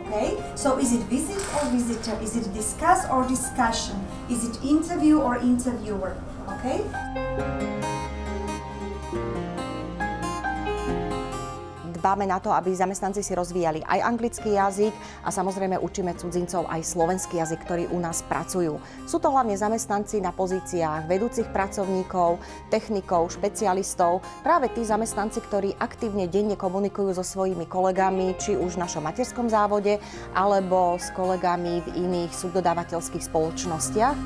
Okay? So is it visit or visitor? Is it discuss or discussion? Is it interview or interviewer? Okay? Dbáme na to, aby zamestnanci si rozvíjali aj anglický jazyk a samozrejme učíme cudzincov aj slovenský jazyk, ktorí u nás pracujú. Sú to hlavne zamestnanci na pozíciách vedúcich pracovníkov, technikov, špecialistov, práve tí zamestnanci, ktorí aktívne denne komunikujú so svojimi kolegami, či už v našom materskom závode, alebo s kolegami v iných subdodávateľských spoločnostiach.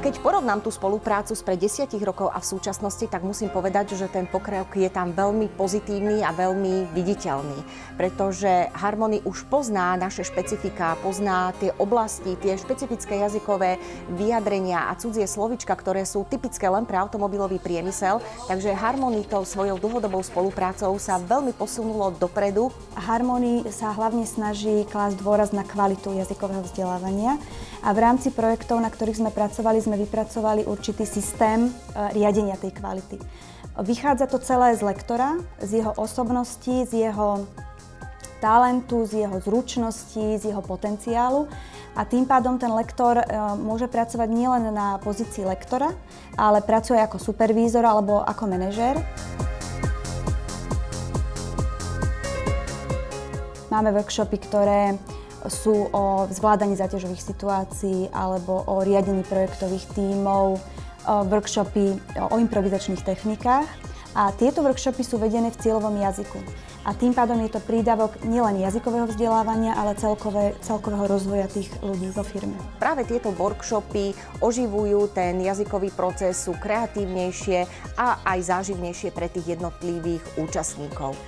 Keď porovnám tú spoluprácu spred 10 rokov a v súčasnosti, tak musím povedať, že ten pokrok je tam veľmi pozitívny a veľmi viditeľný. Pretože Harmony už pozná naše špecifika, pozná tie oblasti, tie špecifické jazykové vyjadrenia a cudzie slovíčka, ktoré sú typické len pre automobilový priemysel. Takže Harmony tou svojou dlhodobou spoluprácou sa veľmi posunulo dopredu. Harmony sa hlavne snaží klásť dôraz na kvalitu jazykového vzdelávania a v rámci projektov, na ktorých sme pracovali, sme vypracovali určitý systém riadenia tej kvality. Vychádza to celé z lektora, z jeho osobnosti, z jeho talentu, z jeho zručnosti, z jeho potenciálu a tým pádom ten lektor môže pracovať nielen na pozícii lektora, ale pracuje ako supervízor alebo ako manažér. Máme workshopy, ktoré sú o zvládaní záťažových situácií alebo o riadení projektových tímov, workshopy o improvizačných technikách. A tieto workshopy sú vedené v cieľovom jazyku. A tým pádom je to prídavok nielen jazykového vzdelávania, ale celkového rozvoja tých ľudí vo firme. Práve tieto workshopy oživujú ten jazykový proces, sú kreatívnejšie a aj záživnejšie pre tých jednotlivých účastníkov.